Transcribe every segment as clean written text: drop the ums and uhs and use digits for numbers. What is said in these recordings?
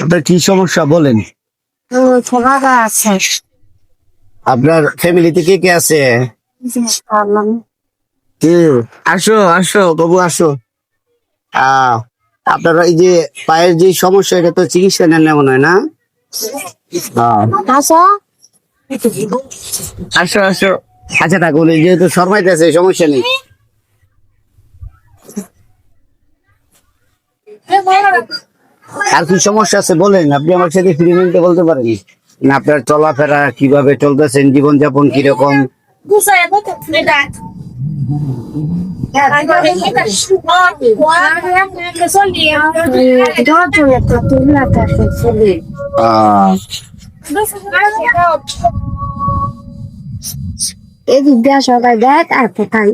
আপনার কি সমস্যা বলেন? আছে আপনার ফ্যামিলিতে কে কে আছে? কে? আসো আসো বাবু আসো। আপনার এই যে পায়ের যে সমস্যা, এটা তো চিকিৎসা নেন না মনে হয় না? আসো আসো আসো। আচ্ছা থাকুন, যেহেতু শর্মাইতে আছে সমস্যা নেই। আর কি সমস্যা আছে বলেন, আপনি আমার সাথে ফ্রি মিনিটে বলতে পারেন না? আপনার চলাফেরা কিভাবে চলতেছেন, জীবনযাপন কিরকম? এদিক দিয়ে সবাই দেখ আর কোথায়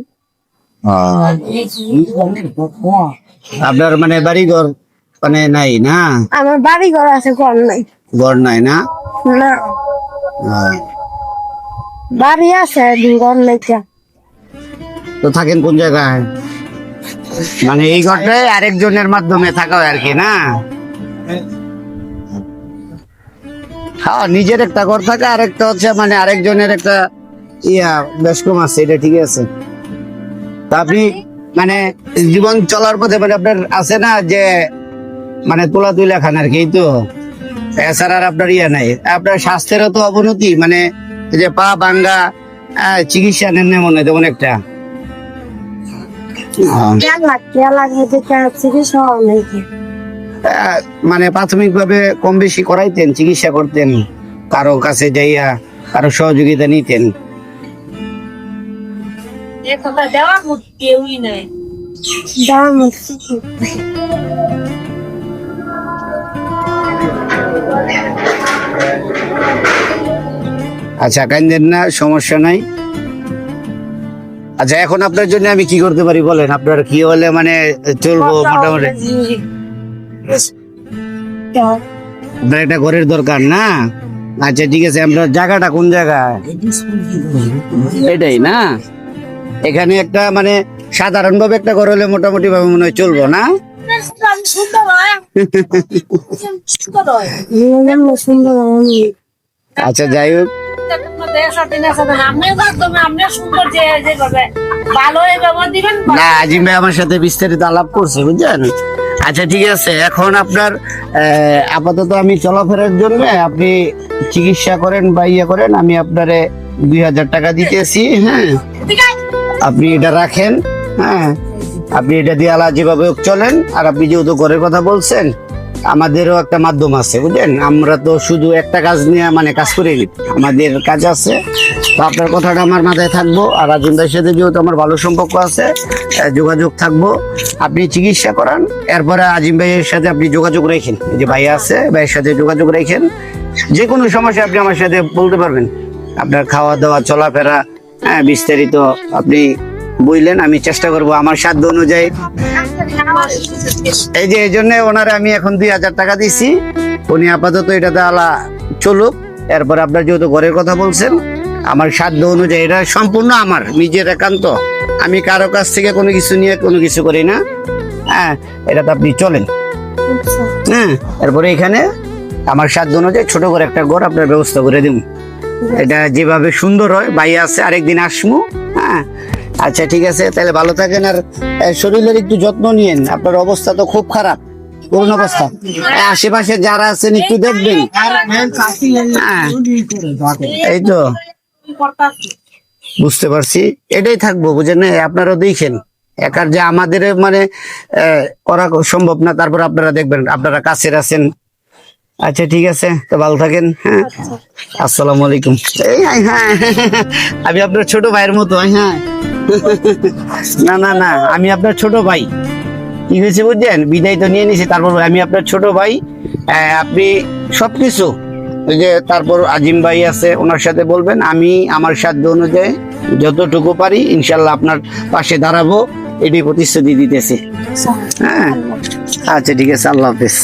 আপনার মানে বাড়িঘর মানে নাই না? আমার বাড়ি ঘর আছে, ঘর নাই। ঘর নাই না? না, বাড়ি আছে ঘর নাই। তো থাকেন কোন জায়গায়? মানে এই ঘরটায় আরেকজনের মাধ্যমে থাকা হয় আর কি না? হ্যাঁ, নিজের একটা ঘর থাকা, আরেকটা হচ্ছে মানে আরেকজনের একটা বেশ কম আছে, এটা ঠিক আছে। তা আপনি মানে জীবন চলার পথে মানে আপনার আছে না যে মানে তোলা তুলা খান আর কি, তো এছাড়া আর আপনার নাই? আপনার স্বাস্থ্যেরও তো অবনতি, মানে এই যে পা ভাঙ্গা, চিকিৎসা নেন না মনে হয় তেমন একটা? মানে প্রাথমিক ভাবে কম বেশি করাইতেন, চিকিৎসা করতেন, কারো কাছে যাইয়া কারো সহযোগিতা নিতেন? আচ্ছা কাইন্দেন না, সমস্যা নাই। আচ্ছা এখন আপনার জন্য আমি কি করতে পারি বলেন? আপনার কি হলে মানে চলবো মোটামুটি? আপনার একটা ঘরের দরকার না? আচ্ছা ঠিক আছে, আপনার জায়গাটা কোন জায়গায়? এটাই না? এখানে একটা মানে সাধারণ ভাবে একটা ঘর হলে মোটামুটি ভাবে মনে হয় চলবো না? আচ্ছা যাই হোক, না আজিম ভাই আমার সাথে বিস্তারিত আলাপ করছে বুঝছেন। আচ্ছা ঠিক আছে, এখন আপনার আপাতত আমি চলাফেরার জন্য আপনি চিকিৎসা করেন বা করেন, আমি আপনারে 2000 টাকা দিতেছি। হ্যাঁ, আপনি এটা রাখেন। হ্যাঁ, আপনি এটা দিয়ে আলা যেভাবে হোক চলেন। আর আপনি যেহেতু ঘরের কথা বলছেন, আমাদেরও একটা মাধ্যম আছে বুঝলেন, আমরা তো শুধু একটা কাজ নিয়ে মানে কাজ করে দিই, আমাদের কাজ আছে। তো আপনার কথাটা আমার মাথায় থাকবো। আর রাজুন ভাইয়ের সাথে যেহেতু আমার ভালো সম্পর্ক আছে, যোগাযোগ থাকবো। আপনি চিকিৎসা করান, এরপরে আজিম ভাইয়ের সাথে আপনি যোগাযোগ রাখেন, এই যে ভাই আছে ভাইয়ের সাথে যোগাযোগ রাখেন। যে কোনো সমস্যা আপনি আমার সাথে বলতে পারবেন। আপনার খাওয়া দাওয়া চলাফেরা বিস্তারিত আপনি বুঝলেন, আমি চেষ্টা করব আমার সাধ্য অনুযায়ী। এই যে এই জন্য ওনারে আমি এখন 2000 টাকা দিছি, উনি আপাতত এটাতে আলা চলুক। এরপর আপনার যেহেতু ঘরের কথা বলছেন, আমার সাধ্য অনুযায়ী, এটা সম্পূর্ণ আমার নিজের একান্ত, আমি কারো কাছ থেকে কোনো কিছু নিয়ে কোনো কিছু করি না। হ্যাঁ, এটাতে আপনি চলেন। হ্যাঁ, এরপরে এখানে আমার সাধ্য অনুযায়ী ছোট করে একটা ঘর আপনার ব্যবস্থা করে দিব। এটা যেভাবে সুন্দর হয়, ভাই আছে আরেকদিন আসমু। হ্যাঁ আচ্ছা ঠিক আছে, তাহলে ভালো থাকেন। আর শরীরের একটু যত্ন নিয়েন, আপনার অবস্থা তো খুব খারাপ, করুণ অবস্থা। আশেপাশে যারা আছেন একটু দেখবেন। এই তো বুঝতে পারছি, এটাই থাকবো বুঝেন, আপনারাও দেখেন। একার যে আমাদের মানে করা সম্ভব না, তারপর আপনারা দেখবেন, আপনারা কাছের আছেন। আচ্ছা ঠিক আছে, তো ভালো থাকেন। হ্যাঁ, আসসালামু আলাইকুম। হ্যাঁ, আমি আপনার ছোট ভাইয়ের মতো। হ্যাঁ, না না না, আমি আপনার ছোট ভাই। কি হয়েছে বুঝছেন, বিদায় তো নিয়ে নিছি, তারপর আমি আপনার ছোট ভাই। আপনি সবকিছু ওই যে তারপর আজিম ভাই আছে, ওনার সাথে বলবেন, আমি আমার সাধ্য অনুযায়ী যতটুকু পারি ইনশাল্লাহ আপনার পাশে দাঁড়াবো, এটি প্রতিশ্রুতি দিতেছি। হ্যাঁ, আচ্ছা ঠিক আছে, আল্লাহ হাফেজ।